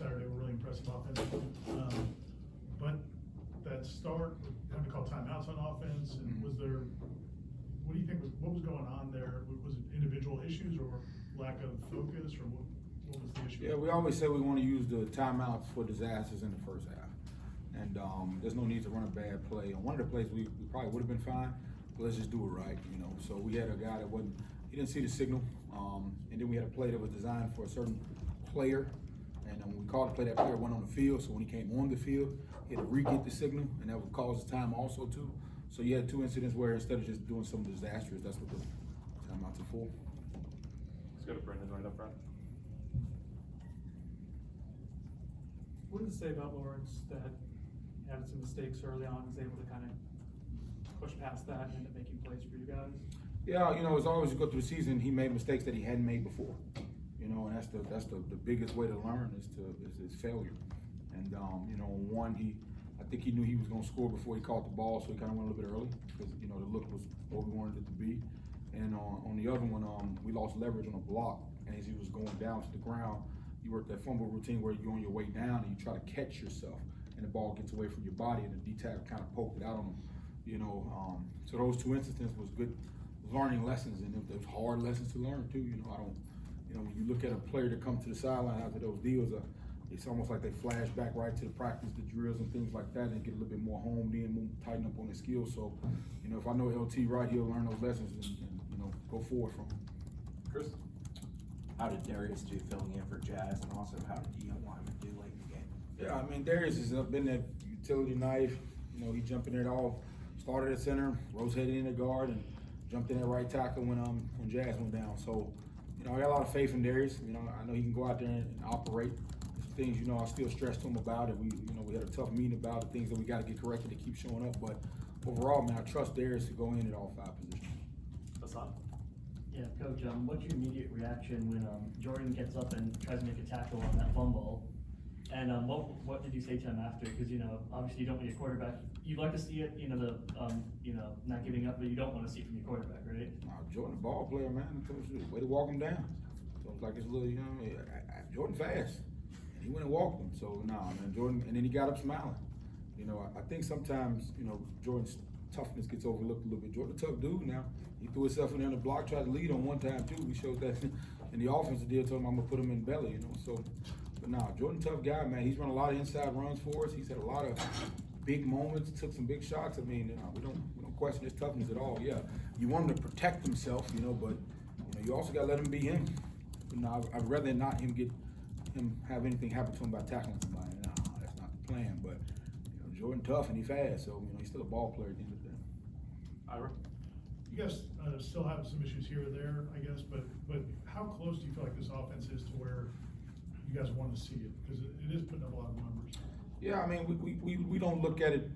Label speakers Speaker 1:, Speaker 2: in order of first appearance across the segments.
Speaker 1: Saturday were really impressive offensively. But that start, having to call timeouts on offense, and was there, what do you think what was going on there? Was it individual issues or lack of focus, or what was the issue?
Speaker 2: Yeah, we always say we want to use the timeouts for disasters in the first half. And there's no need to run a bad play. On one of the plays, we probably would have been fine, but let's just do it right, you know. So we had a guy that he didn't see the signal, and then we had a play that was designed for a certain player, and when we called the play, that player went on the field, so when he came on the field, he had to re-get the signal, and that would cause the time also too. So you had two incidents where instead of just doing something disastrous, that's what the timeouts are for.
Speaker 3: Let's go to Brendan right up front.
Speaker 4: What does it say about Lawrence that he had some mistakes early on, was able to kind of push past that and end up making plays for you guys?
Speaker 2: Yeah, you know, as always you go through the season, he made mistakes that he hadn't made before. You know, and that's the biggest way to learn is failure. And you know, one, I think he knew he was going to score before he caught the ball, so he kind of went a little bit early because you know the look was what we wanted it to be. And on the other one, we lost leverage on a block, and as he was going down to the ground, you work that fumble routine where you're on your way down and you try to catch yourself, and the ball gets away from your body, and the D-tag kind of poked it out on him. You know, so those two instances was good learning lessons, and it was hard lessons to learn too. You know, you know, when you look at a player that comes to the sideline after those deals, it's almost like they flash back right to the practice, the drills and things like that, and get a little bit more honed in, tighten up on his skills. So, you know, if I know LT right, he'll learn those lessons and you know, go forward from them.
Speaker 3: Chris?
Speaker 5: How did Darius do filling in for Jazz, and also how did Dion Lyman do late in the game?
Speaker 2: Yeah, I mean, Darius has been that utility knife. You know, he jumped in there at all, started at center, rotated in the guard, and jumped in at right tackle when Jazz went down. So, you know, I got a lot of faith in Darius. You know, I know he can go out there and operate. There's some things, you know, I still stress to him about it. We had a tough meeting about the things that we got to get corrected to keep showing up. But overall, man, I trust Darius to go in at all 5 positions.
Speaker 3: Hassan?
Speaker 6: Yeah, Coach, what's your immediate reaction when Jordan gets up and tries to make a tackle on that fumble? And what did you say to him after? Because, you know, obviously you don't want your quarterback. You'd like to see it, you know, not giving up, but you don't want to see it from your quarterback, right?
Speaker 2: Jordan, the ball player, man. Way to walk him down. So it's like it's a little, you know, Jordan fast. And he went and walked him. So, man, Jordan, and then he got up smiling. You know, I think sometimes, you know, Jordan's toughness gets overlooked a little bit. Jordan's a tough dude now. He threw himself in there on the block, tried to lead on one time, too. We showed that in the offensive deal, told him I'm going to put him in belly, you know. So, but Jordan, tough guy, man. He's run a lot of inside runs for us. He's had a lot of big moments, took some big shots. I mean, we don't question his toughness at all. Yeah, you want him to protect himself, you know, but you know, you also got to let him be him. You know, I'd rather not have anything happen to him by tackling somebody. No, that's not the plan. But you know, Jordan tough and he fast, so you know, he's still a ball player at the end of the day.
Speaker 3: Ira?
Speaker 1: You guys still have some issues here or there, I guess, but how close do you feel like this offense is to where you guys want to see it? Because it is putting up a lot of numbers.
Speaker 2: Yeah, I mean, we don't look at it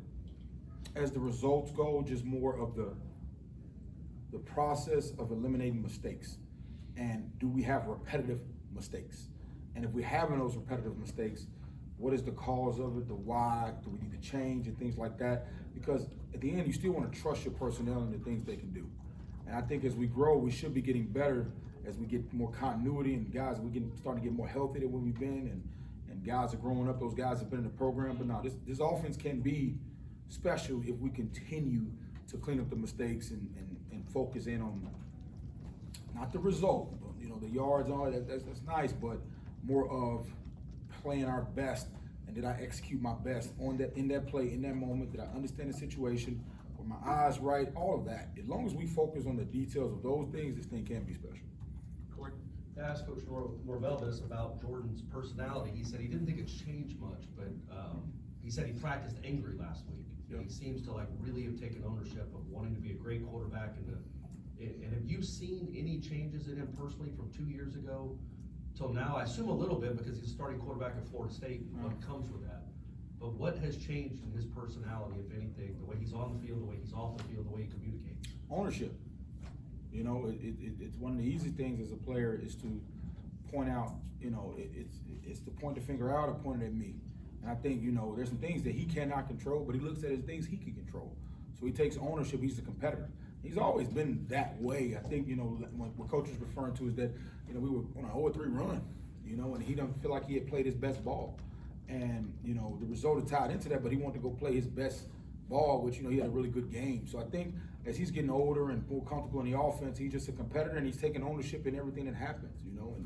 Speaker 2: as the results go, just more of the process of eliminating mistakes. And do we have repetitive mistakes? And if we're having those repetitive mistakes, what is the cause of it, the why, do we need to change and things like that? Because at the end, you still want to trust your personnel and the things they can do. And I think as we grow, we should be getting better as we get more continuity, and guys, starting to get more healthy than when we've been, and guys are growing up. Those guys have been in the program, but this offense can be special if we continue to clean up the mistakes and focus in on not the result, but, you know, the yards are that's nice, but more of playing our best. And did I execute my best in that play, in that moment? Did I understand the situation? Were my eyes right? All of that. As long as we focus on the details of those things, this thing can be special.
Speaker 3: Corey?
Speaker 7: I asked Coach Norvell this about Jordan's personality. He said he didn't think it's changed much, but he said he practiced angry last week.
Speaker 2: Yeah.
Speaker 7: He seems to like really have taken ownership of wanting to be a great quarterback. And have you seen any changes in him personally from 2 years ago till now? I assume a little bit because he's a starting quarterback at Florida State and what comes with that. But what has changed in his personality, if anything, the way he's on the field, the way he's off the field, the way he communicates?
Speaker 2: Ownership. You know, it's one of the easy things as a player is to point out, you know, it's to point the finger out or point it at me. And I think, you know, there's some things that he cannot control, but he looks at his things he can control. So he takes ownership. He's a competitor. He's always been that way. I think, you know, what Coach is referring to is that, you know, we were on an 0-3 run. you know, and he don't feel like he had played his best ball. And, you know, the result had tied into that, but he wanted to go play his best ball, which, you know, he had a really good game. So I think as he's getting older and more comfortable in the offense, he's just a competitor and he's taking ownership in everything that happens, you know,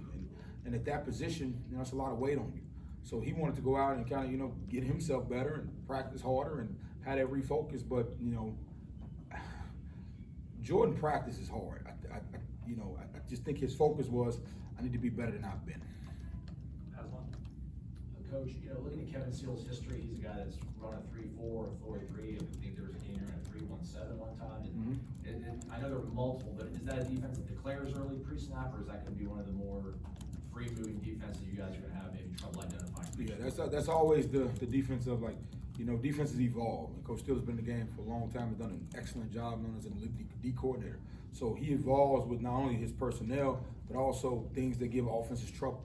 Speaker 2: and at that position, you know, it's a lot of weight on you. So he wanted to go out and kind of, you know, get himself better and practice harder and had that refocus. But, you know, Jordan practices hard. I just think his focus was, I need to be better than I've been.
Speaker 3: Aslan?
Speaker 8: Coach, you know, looking at Kevin Seal's history, he's a guy that's run a 3-4, a 4-3, and I think there was a game running a 3-1-7 one time. And I know there were multiple, but is that a defense that declares early pre-snap, or is that gonna be one of the more free-moving defenses you guys are gonna have maybe trouble identifying?
Speaker 2: Yeah, that's always the defense of, like, you know, defenses evolve. And Coach Steele's been in the game for a long time, has done an excellent job, known as an elite D coordinator. So he evolves with not only his personnel, but also things that give offenses trouble.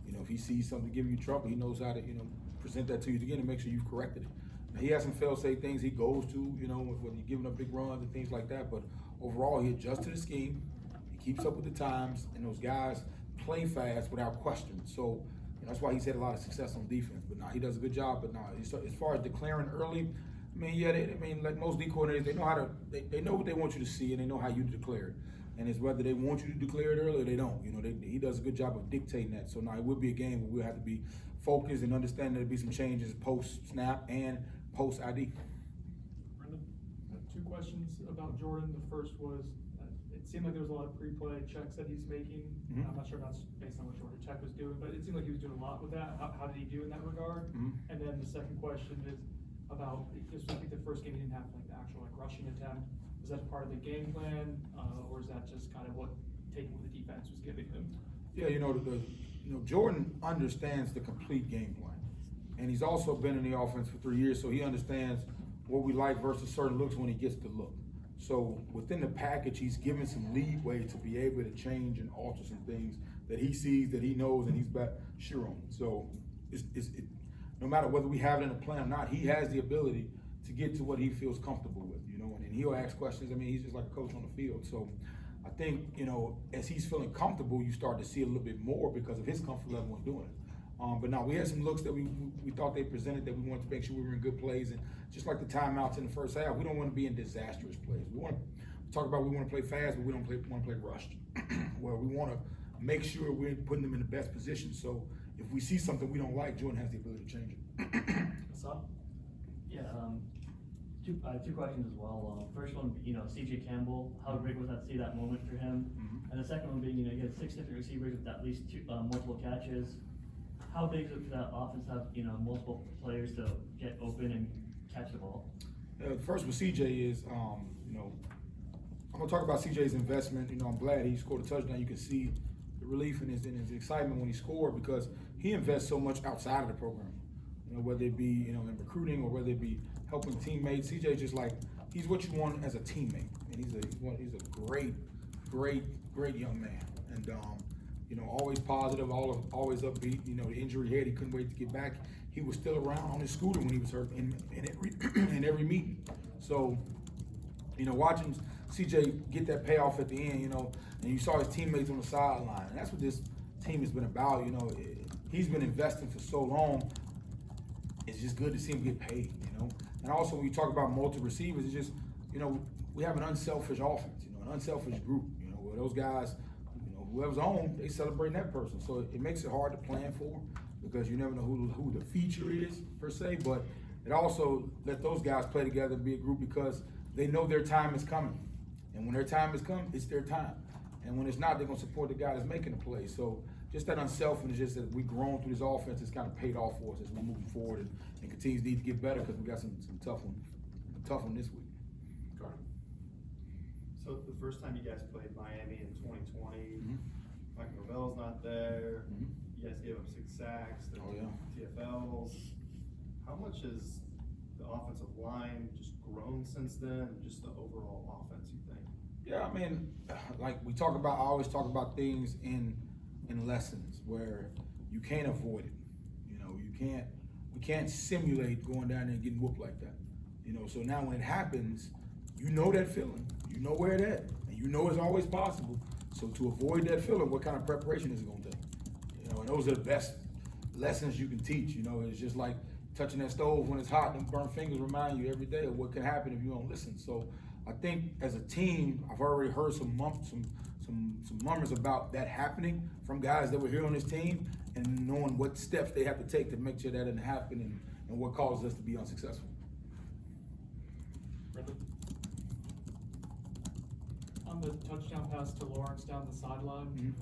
Speaker 2: You know, if he sees something giving you trouble, he knows how to, you know, present that to you again and make sure you've corrected it. Now, he has some fail-safe things he goes to, you know, when you're giving up big runs and things like that, but overall, he adjusts to the scheme, he keeps up with the times, and those guys play fast without question. So, you know, that's why he's had a lot of success on defense. But now he does a good job. But now, as far as declaring early, I mean, yeah, like most D coordinators, they know how to, they know what they want you to see, and they know how you declare it. And it's whether they want you to declare it early or they don't. You know, he does a good job of dictating that. So now it would be a game where we'll have to be focused and understand there'll be some changes post-snap and post-ID.
Speaker 4: Brendan? Two questions about Jordan. The first was, it seemed like there was a lot of pre-play checks that he's making.
Speaker 2: Mhm.
Speaker 4: I'm not sure if that's based on what Georgia Tech was doing, but it seemed like he was doing a lot with that. How did he do in that regard?
Speaker 2: Mhm.
Speaker 4: And then the second question is about, this was, I think the first game he didn't have like the actual like rushing attempt. Was that part of the game plan, or is that just kind of taking what the defense was giving him?
Speaker 2: Yeah, you know, Jordan understands the complete game plan. And he's also been in the offense for 3 years, so he understands what we like versus certain looks when he gets the look. So within the package, he's given some leeway to be able to change and alter some things that he sees, that he knows, and he's sure on. So no matter whether we have it in a plan or not, he has the ability to get to what he feels comfortable with, you know, and he'll ask questions. I mean, he's just like a coach on the field. So I think, you know, as he's feeling comfortable, you start to see a little bit more because of his comfort level in doing it. But now we had some looks that we thought they presented that we wanted to make sure we were in good plays. And just like the timeouts in the first half, we don't want to be in disastrous plays. We want to talk about we want to play fast, but we don't want to play rushed. Where we want to make sure we're putting them in the best position. So if we see something we don't like, Jordan has the ability to change it.
Speaker 3: Hassan?
Speaker 6: Yeah, two questions as well. First one, you know, CJ Campbell, how great was that to see that moment for him? And the second one being, you know, you had 6 different receivers with at least multiple catches. How big is it for that offense to have, you know, multiple players to get open and catch the ball?
Speaker 2: First with CJ is, you know, I'm gonna talk about CJ's investment. You know, I'm glad he scored a touchdown. You can see the relief in his excitement when he scored because he invests so much outside of the program. You know, whether it be, you know, in recruiting or whether it be helping teammates. CJ just like, he's what you want as a teammate, and he's a great young man, and you know, always positive, always upbeat. You know, the injury he had, he couldn't wait to get back. He was still around on his scooter when he was hurt in every meeting. So, you know, watching CJ get that payoff at the end, you know, and you saw his teammates on the sideline, and that's what this team has been about. You know, he's been investing for so long. It's just good to see him get paid, you know. And also, when you talk about multi receivers, it's just, you know, we have an unselfish offense, you know, an unselfish group, you know, where those guys, you know, whoever's on, they celebrate that person. So it makes it hard to plan for because you never know who the feature is per se, but it also let those guys play together and be a group because they know their time is coming. And when their time has come, it's their time. And when it's not, they're gonna support the guy that's making the play. So just that unselfishness, just that we've grown through this offense, has kind of paid off for us as we're moving forward and continues to need to get better because we got some tough one this week.
Speaker 9: So the first time you guys played Miami in 2020, Mike Norvell's not there. You guys gave up 6 sacks, there were TFLs. How much has the offensive line just grown since then, and just the overall offense, you think?
Speaker 2: Yeah, I mean, like I always talk about things in lessons where you can't avoid it. You know, we can't simulate going down there and getting whooped like that. You know, so now when it happens, you know that feeling. You know where it at, and you know it's always possible. So to avoid that feeling, what kind of preparation is it gonna take? You know, and those are the best lessons you can teach. You know, it's just like touching that stove when it's hot, and burnt fingers remind you every day of what can happen if you don't listen. So I think as a team, I've already heard some murmurs about that happening from guys that were here on this team, and knowing what steps they have to take to make sure that doesn't happen, and what causes us to be unsuccessful.
Speaker 3: Brendan?
Speaker 4: On the touchdown pass to Lawrence down the sideline,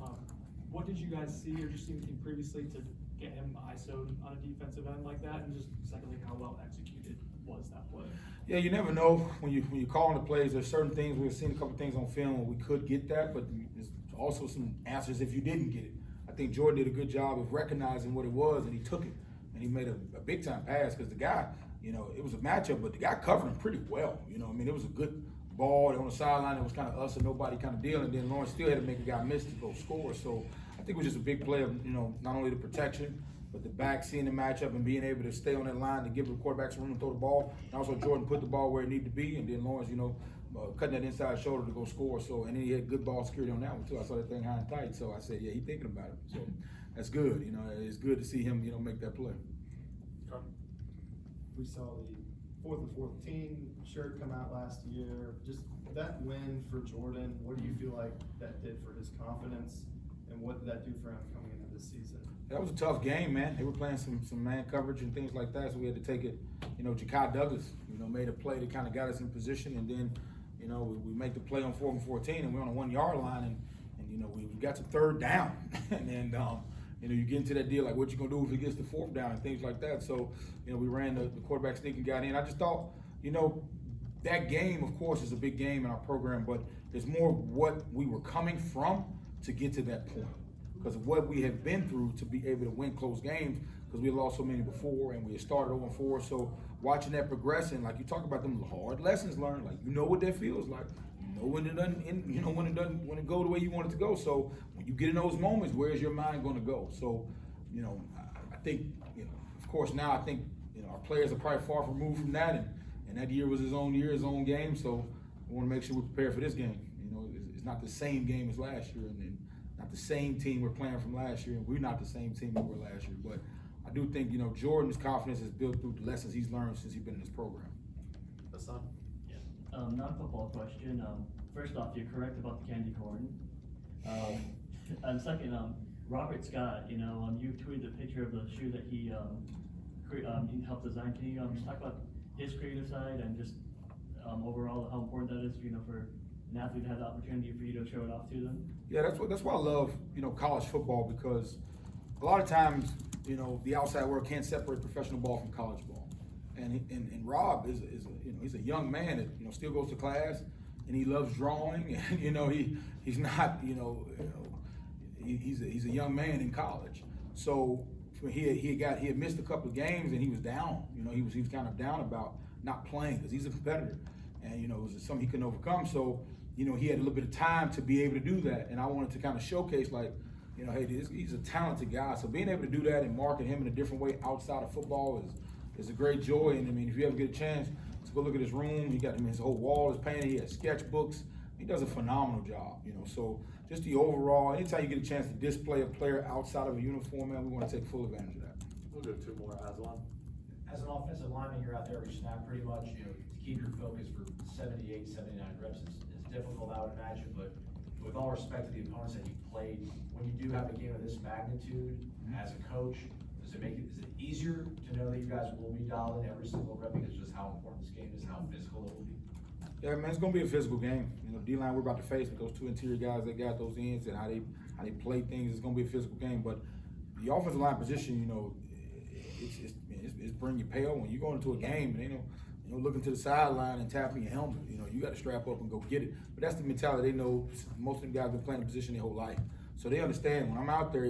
Speaker 4: what did you guys see or just see anything previously to get him ISO'd on a defensive end like that? And just secondly, how well executed was that play?
Speaker 2: Yeah, you never know when you're calling the plays. There's certain things, we've seen a couple things on film where we could get that, but there's also some answers if you didn't get it. I think Jordan did a good job of recognizing what it was, and he took it, and he made a big time pass, because the guy, you know, it was a matchup, but the guy covered him pretty well. You know, I mean, it was a good ball on the sideline. It was kind of us and nobody kind of dealing. And then Lawrence still had to make a guy miss to go score. So I think it was just a big play of, you know, not only the protection, but the back seeing the matchup and being able to stay on that line to give the quarterback some room to throw the ball. And also Jordan put the ball where it needed to be, and then Lawrence, you know, cutting that inside shoulder to go score. So, and then he had good ball security on that one too. I saw that thing high and tight. So I said, yeah, he's thinking about it. So that's good. You know, it's good to see him, you know, make that play.
Speaker 9: We saw the 4th and 14 shirt come out last year. Just that win for Jordan, what do you feel like that did for his confidence, and what did that do for him coming into this season?
Speaker 2: That was a tough game, man. They were playing some man coverage and things like that, so we had to take it. You know, Ja'Kai Douglas, you know, made a play that kind of got us in position, and then, you know, we make the play on 4th and 14, and we're on a 1 yard line, and you know, we got to 3rd down, and then you know, you get into that deal like, what you gonna do if it gets to 4th down and things like that. So, you know, we ran the quarterback sneak and got in. I just thought, you know, that game, of course, is a big game in our program, but there's more what we were coming from to get to that point, because of what we have been through to be able to win close games, because we lost so many before and we had started 0-4. So watching that progression, like you talk about them hard lessons learned, like you know what that feels like. You know when it doesn't, you know when it go the way you want it to go. So when you get in those moments, where's your mind going to go? So, you know, I think, you know, of course now I think, you know, our players are probably far removed from that, and that year was his own year, his own game. So we want to make sure we're prepared for this game. You know, it's not the same game as last year, and not the same team we're playing from last year, and we're not the same team we were last year. But I do think, you know, Jordan's confidence is built through the lessons he's learned since he's been in this program.
Speaker 3: Hassan?
Speaker 6: Not a football question. First off, you're correct about the candy corn. And second, Robert Scott, you know, you tweeted a picture of the shoe that he helped design. Can you just talk about his creative side and just overall how important that is, you know, for an athlete to have the opportunity for you to show it off to them?
Speaker 2: Yeah, that's why I love, you know, college football, because a lot of times, you know, the outside world can't separate professional ball from college ball. And Rob is you know, he's a young man that, you know, still goes to class, and he loves drawing, and you know, he's not, you know he's a young man in college. So he had missed a couple of games, and he was down. You know, he was kind of down about not playing, because he's a competitor, and you know, it was something he couldn't overcome. So, you know, he had a little bit of time to be able to do that, and I wanted to kind of showcase, like, you know, hey, he's a talented guy. So being able to do that and market him in a different way outside of football is a great joy. And I mean, if you ever get a chance to go look at his room, he got his whole wall is painted. He has sketchbooks. He does a phenomenal job, you know. So just the overall, anytime you get a chance to display a player outside of a uniform, man, we want to take full advantage of that.
Speaker 3: We'll do 2 more. Aslan?
Speaker 8: As an offensive lineman, you're out there every snap pretty much, you know, to keep your focus for 78, 79 reps is difficult, I would imagine, but with all respect to the opponents that you played, when you do have a game of this magnitude, as a coach, is it easier to know that you guys will be dialed in every single rep because just how important this game is and how physical it will be?
Speaker 2: Yeah, man, it's gonna be a physical game. You know, D-line we're about to face with those 2 interior guys that got those ends and how they play things. It's gonna be a physical game. But the offensive line position, you know, it's bring you pale when you go into a game and you know, looking to the sideline and tapping your helmet. You know, you got to strap up and go get it. But that's the mentality. They know most of them guys been playing the position their whole life, so they understand when I'm out there,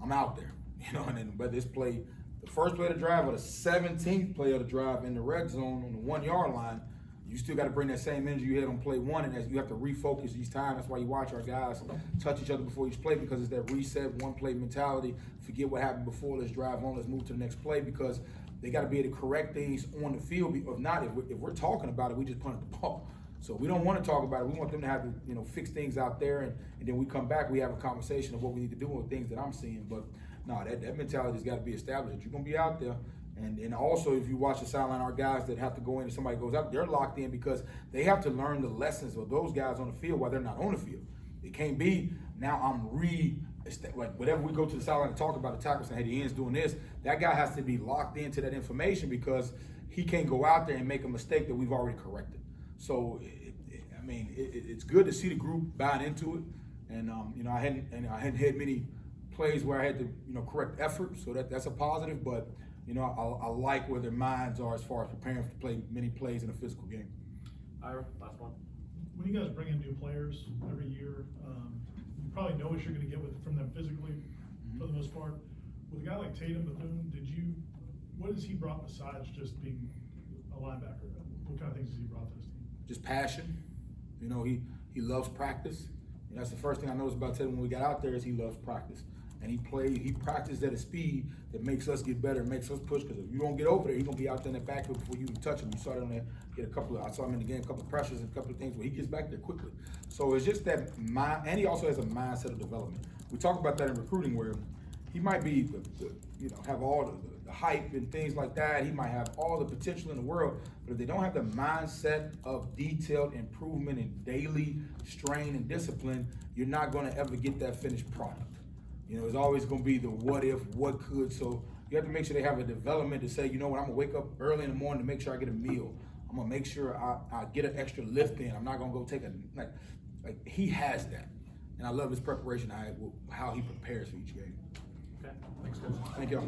Speaker 2: I'm out there. You know, and then whether it's play the first play of the drive or the 17th play of the drive in the red zone on the 1 yard line, you still got to bring that same energy you had on play 1, and as you have to refocus each time. That's why you watch our guys touch each other before each play, because it's that reset, 1 play mentality. Forget what happened before. Let's drive on. Let's move to the next play, because they got to be able to correct things on the field. If not, if we're talking about it, we just punt the ball. So we don't want to talk about it. We want them to have to, you know, fix things out there, and then we come back, we have a conversation of what we need to do with things that I'm seeing. But no, that mentality's got to be established. You're gonna be out there, and also if you watch the sideline, our guys that have to go in and somebody goes out, they're locked in because they have to learn the lessons of those guys on the field while they're not on the field. It can't be now like whatever we go to the sideline and talk about the tackle saying, hey, the end's doing this. That guy has to be locked into that information because he can't go out there and make a mistake that we've already corrected. So, it's good to see the group buying into it. And, you know, I hadn't had many plays where I had to, you know, correct effort. So that's a positive. But, you know, I like where their minds are as far as preparing to play many plays in a physical game.
Speaker 3: Ira, last one.
Speaker 1: When you guys bring in new players every year, you probably know what you're gonna get from them physically, for the most part. With a guy like Tatum Bethune, what has he brought besides just being a linebacker? What kind of things has he brought to this team?
Speaker 2: Just passion. You know, he loves practice. And that's the first thing I noticed about Tatum when we got out there is he loves practice. And he practiced at a speed that makes us get better, makes us push, because if you don't get over there, he's gonna be out there in the backfield before you even touch him. You saw it on there, I saw him in the game, a couple of pressures and a couple of things where he gets back there quickly. So it's just that mind, and he also has a mindset of development. We talk about that in recruiting where he might be, have all the hype and things like that. He might have all the potential in the world, but if they don't have the mindset of detailed improvement and daily strain and discipline, you're not gonna ever get that finished product. You know, it's always gonna be the what if, what could. So you have to make sure they have a development to say, you know what, I'm gonna wake up early in the morning to make sure I get a meal. I'm gonna make sure I get an extra lift in. I'm not gonna go take like he has that. And I love his preparation, how he prepares for each game.
Speaker 3: Okay, thanks, guys.
Speaker 2: Thank y'all.